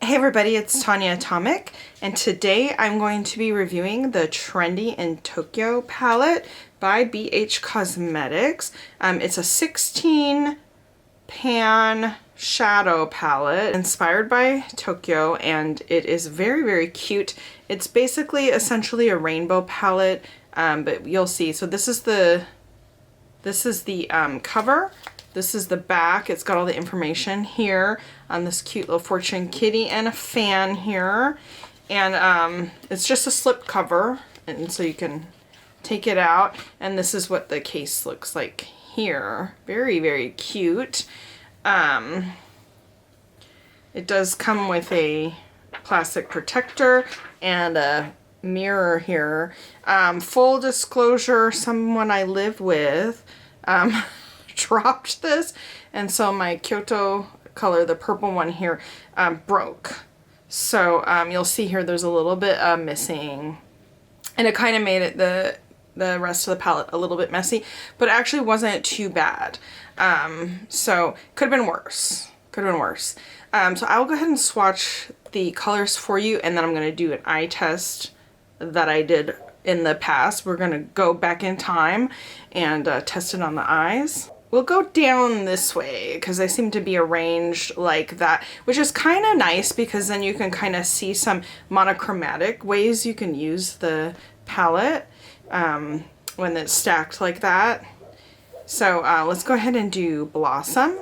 Hey everybody, it's Tanya Atomic, and today I'm going to be reviewing the Trendy in Tokyo palette by BH Cosmetics. It's a 16 pan shadow palette inspired by Tokyo, and it is very cute. It's basically essentially a rainbow palette, but you'll see. So this is the cover. This is the back. It's got all the information here on this cute little fortune kitty and a fan here. And it's just a slip cover, and so you can take it out. And this is what the case looks like here. Very cute. It does come with a plastic protector and a mirror here. Full disclosure, someone I live with dropped this, and so my Kyoto color, the purple one here, broke. So you'll see here there's a little bit missing, and it kind of made it the rest of the palette a little bit messy, but it actually wasn't too bad. So could have been worse. So I'll go ahead and swatch the colors for you, and then I'm going to do an eye test that I did in the past. We're going to go back in time and test it on the eyes. We'll go down this way because they seem to be arranged like that, which is kind of nice because then you can kind of see some monochromatic ways you can use the palette when it's stacked like that. So let's go ahead and do Blossom.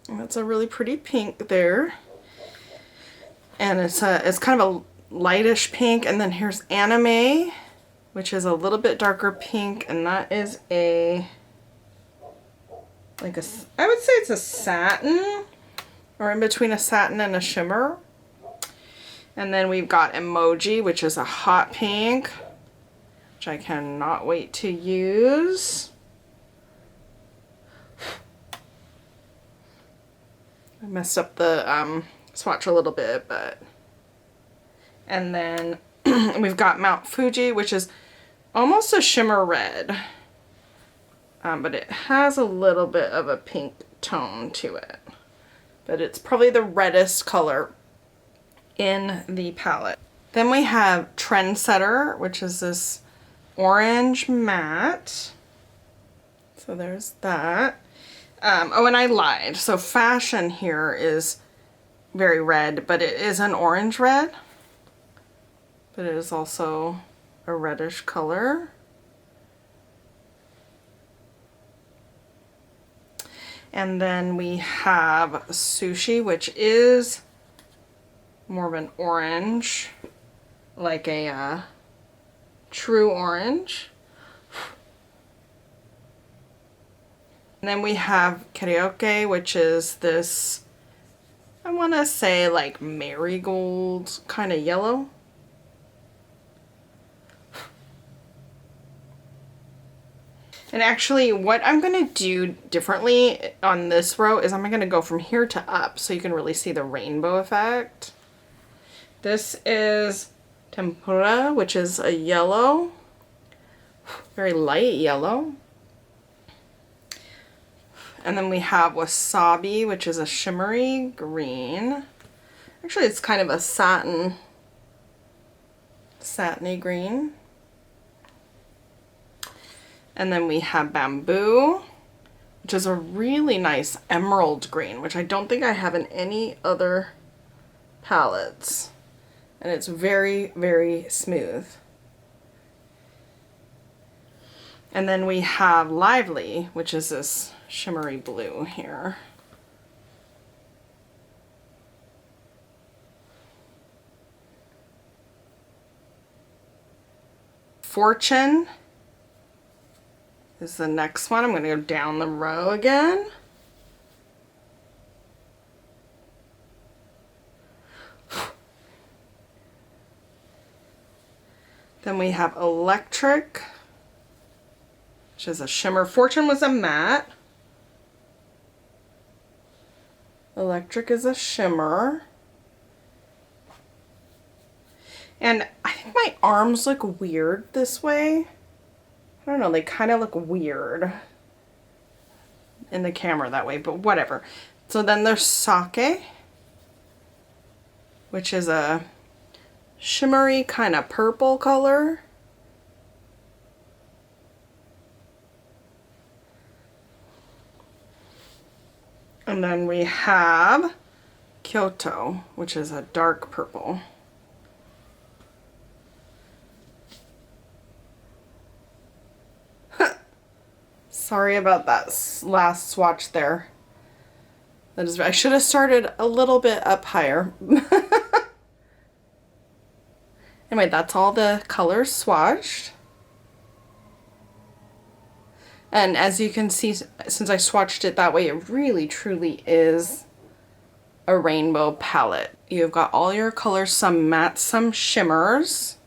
That's a really pretty pink there. And it's kind of a lightish pink. And then here's Anime, which is a little bit darker pink, and that is I would say it's a satin, or in between a satin and a shimmer. And then we've got Emoji, which is a hot pink, which I cannot wait to use. I messed up the swatch a little bit, and then we've got Mount Fuji, which is almost a shimmer red, but it has a little bit of a pink tone to it, but it's probably the reddest color in the palette. Then we have Trendsetter, which is this orange matte. So there's that. Oh, and I lied. So Fashion here is very red, but it is an orange red. But it is also a reddish color. And then we have Sushi, which is more of an orange, like a true orange. And then we have Karaoke, which is this, I want to say like marigold kind of yellow. And actually what I'm going to do differently on this row is I'm going to go from here to up so you can really see the rainbow effect. This is Tempura, which is a yellow, very light yellow. And then we have Wasabi, which is a shimmery green. Actually, it's kind of a satiny green. And then we have Bamboo, which is a really nice emerald green, which I don't think I have in any other palettes. And it's very smooth. And then we have Lively, which is this shimmery blue here. Fortune is the next one. I'm going to go down the row again. Then we have Electric, which is a shimmer. Fortune was a matte. Electric is a shimmer. And I think my arms look weird this way. I don't know, they kind of look weird in the camera that way, but whatever. So then there's Sake, which is a shimmery kind of purple color. And then we have Kyoto, which is a dark purple. Sorry about that last swatch there. That is, I should have started a little bit up higher. Anyway, that's all the colors swatched. And as you can see, since I swatched it that way, it really truly is a rainbow palette. You've got all your colors, some matte, some shimmers.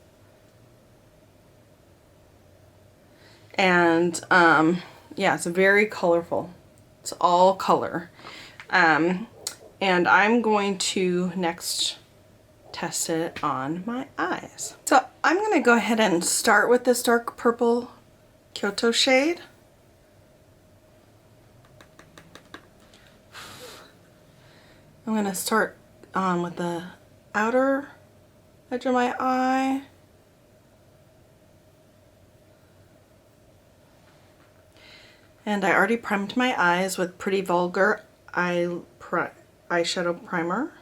And yeah, it's very colorful. It's all color. And I'm going to next test it on my eyes. So I'm going to go ahead and start with this dark purple Kyoto shade. I'm going to start on with the outer edge of my eye. And I already primed my eyes with Pretty Vulgar eyeshadow primer.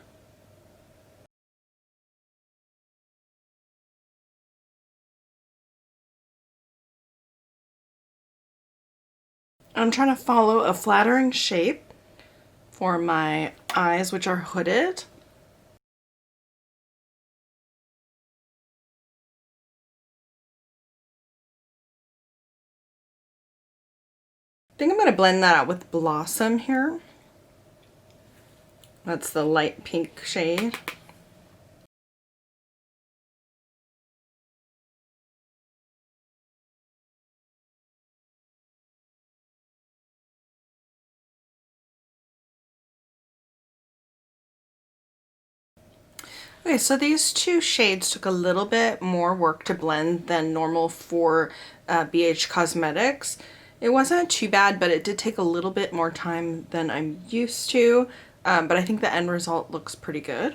I'm trying to follow a flattering shape for my eyes, which are hooded. I think I'm going to blend that out with Blossom here. That's the light pink shade. Okay, so these two shades took a little bit more work to blend than normal for BH Cosmetics. It wasn't too bad, but it did take a little bit more time than I'm used to, but I think the end result looks pretty good.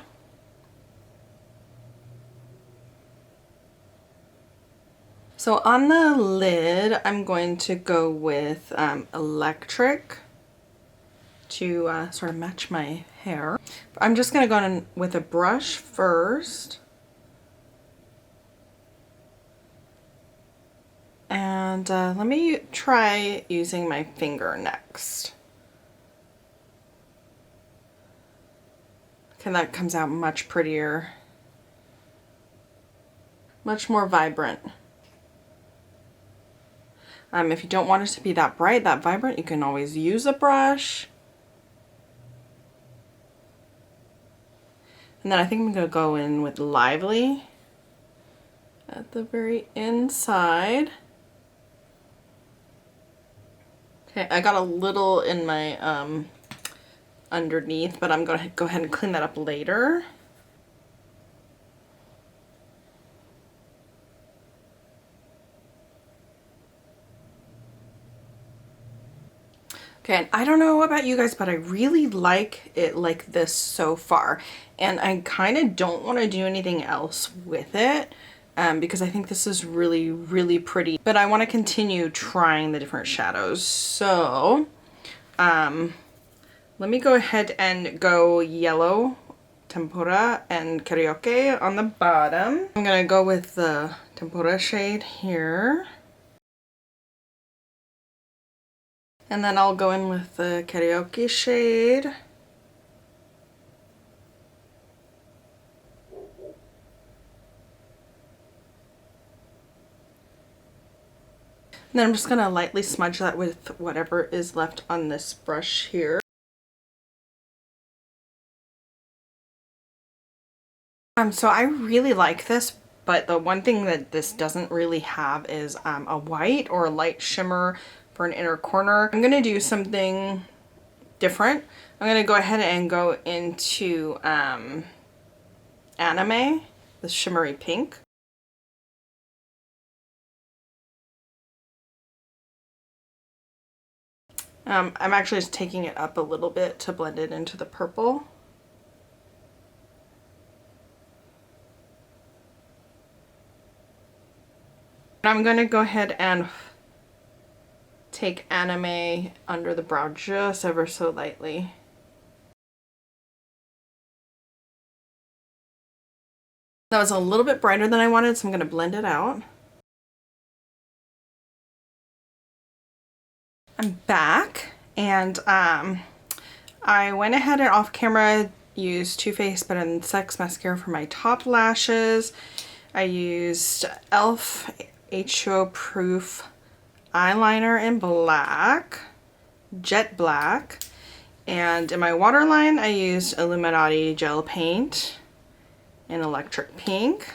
So on the lid, I'm going to go with Electric to sort of match my hair. I'm just going to go in with a brush first. And let me try using my finger next. Okay, that comes out much prettier. Much more vibrant. If you don't want it to be that bright, that vibrant, you can always use a brush. And then I think I'm going to go in with Lively at the very inside. Okay, I got a little in my underneath, but I'm going to go ahead and clean that up later. Okay, and I don't know about you guys, but I really like it like this so far. And I kind of don't want to do anything else with it because I think this is really, really pretty. But I want to continue trying the different shadows. So let me go ahead and go yellow, tempura, and karaoke on the bottom. I'm going to go with the tempura shade here. And then I'll go in with the karaoke shade. And then I'm just going to lightly smudge that with whatever is left on this brush here. So I really like this, but the one thing that this doesn't really have is a white or a light shimmer for an inner corner. I'm going to do something different. I'm going to go ahead and go into Anime, the shimmery pink. I'm actually just taking it up a little bit to blend it into the purple. I'm going to go ahead and take Anime under the brow just ever so lightly. That was a little bit brighter than I wanted, so I'm going to blend it out. I'm back, and I went ahead and off camera used Too Faced Better Than Sex mascara for my top lashes. I used e.l.f. H2O Proof eyeliner in black, jet black, and in my waterline I used Illuminati gel paint in electric pink.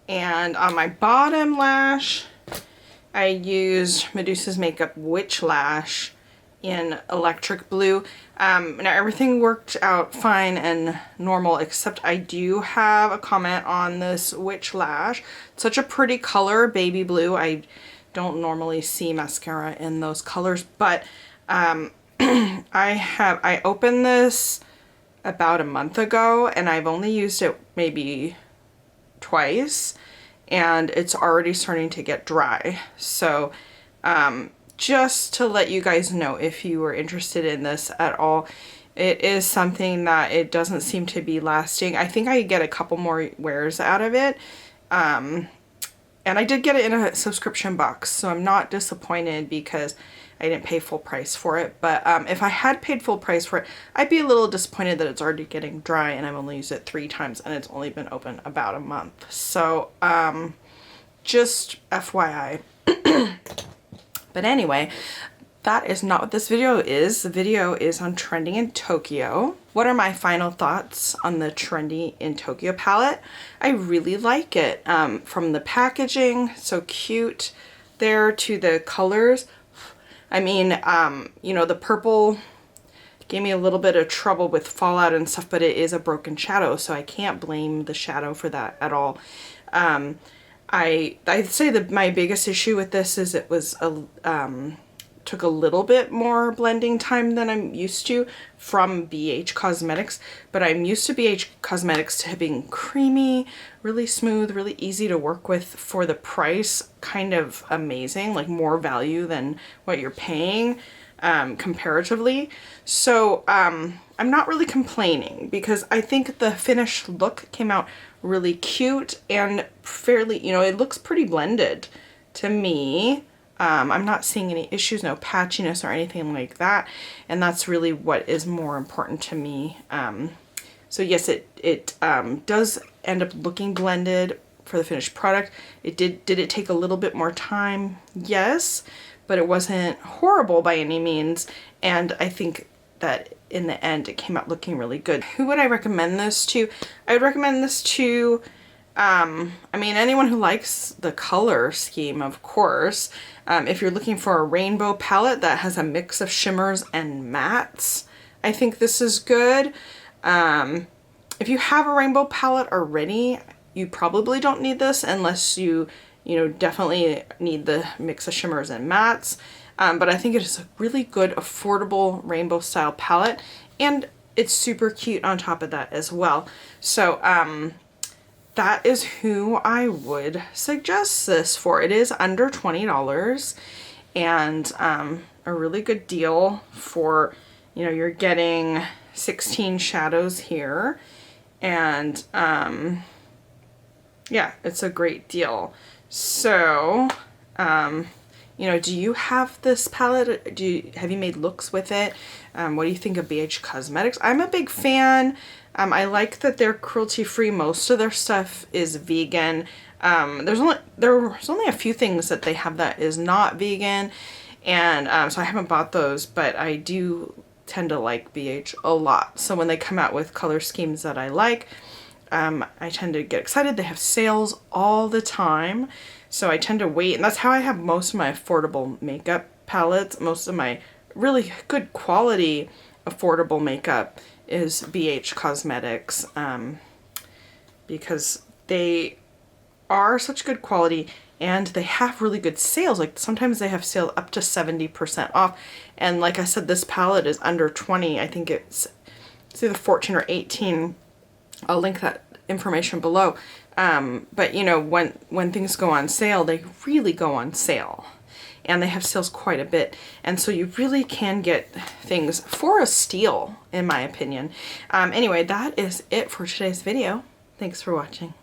And on my bottom lash I used Medusa's Makeup Witch Lash in electric blue. Now everything worked out fine and normal, except I do have a comment on this witch lash. It's such a pretty color, baby blue. I don't normally see mascara in those colors, but I opened this about a month ago and I've only used it maybe twice and it's already starting to get dry. So just to let you guys know, if you were interested in this at all, it is something that it doesn't seem to be lasting. I think I get a couple more wears out of it. And I did get it in a subscription box, so I'm not disappointed because I didn't pay full price for it. But if I had paid full price for it, I'd be a little disappointed that it's already getting dry and I've only used it 3 times and it's only been open about a month. So just FYI. But anyway, that is not what this video is. The video is on Trending in Tokyo. What are my final thoughts on the Trendy in Tokyo palette? I really like it. From the packaging, so cute there, to the colors. I mean, you know, the purple gave me a little bit of trouble with fallout and stuff, but it is a broken shadow, so I can't blame the shadow for that at all. I'd say that my biggest issue with this is it was took a little bit more blending time than I'm used to from BH Cosmetics, but I'm used to BH Cosmetics to being creamy, really smooth, really easy to work with for the price, kind of amazing, like more value than what you're paying comparatively. So I'm not really complaining because I think the finished look came out really cute and fairly, you know, it looks pretty blended to me. I'm not seeing any issues, no patchiness or anything like that, and that's really what is more important to me. So yes, it does end up looking blended for the finished product. Did it take a little bit more time? Yes, but it wasn't horrible by any means, and I think that in the end it came out looking really good. Who would I recommend this to? I would recommend this to I mean, anyone who likes the color scheme, of course. If you're looking for a rainbow palette that has a mix of shimmers and mattes, I think this is good. If you have a rainbow palette already, you probably don't need this unless you know, definitely need the mix of shimmers and mattes. But I think it is a really good, affordable rainbow style palette, and it's super cute on top of that as well. So, that is who I would suggest this for. It is under $20 and a really good deal for, you know, you're getting 16 shadows here, and yeah, it's a great deal. So, you know, do you have this palette? Have you made looks with it? What do you think of BH Cosmetics? I'm a big fan. I like that they're cruelty-free. Most of their stuff is vegan. There's only a few things that they have that is not vegan, and so I haven't bought those, but I do tend to like BH a lot. So when they come out with color schemes that I like, I tend to get excited. They have sales all the time, so I tend to wait, and that's how I have most of my affordable makeup palettes. Most of my really good quality affordable makeup is BH Cosmetics, because they are such good quality and they have really good sales. Like sometimes they have sale up to 70% off. And like I said, this palette is under 20. I think it's either 14 or 18. I'll link that information below. But you know, when things go on sale, they really go on sale. And they have sales quite a bit. And so you really can get things for a steal, in my opinion. Anyway, that is it for today's video. Thanks for watching.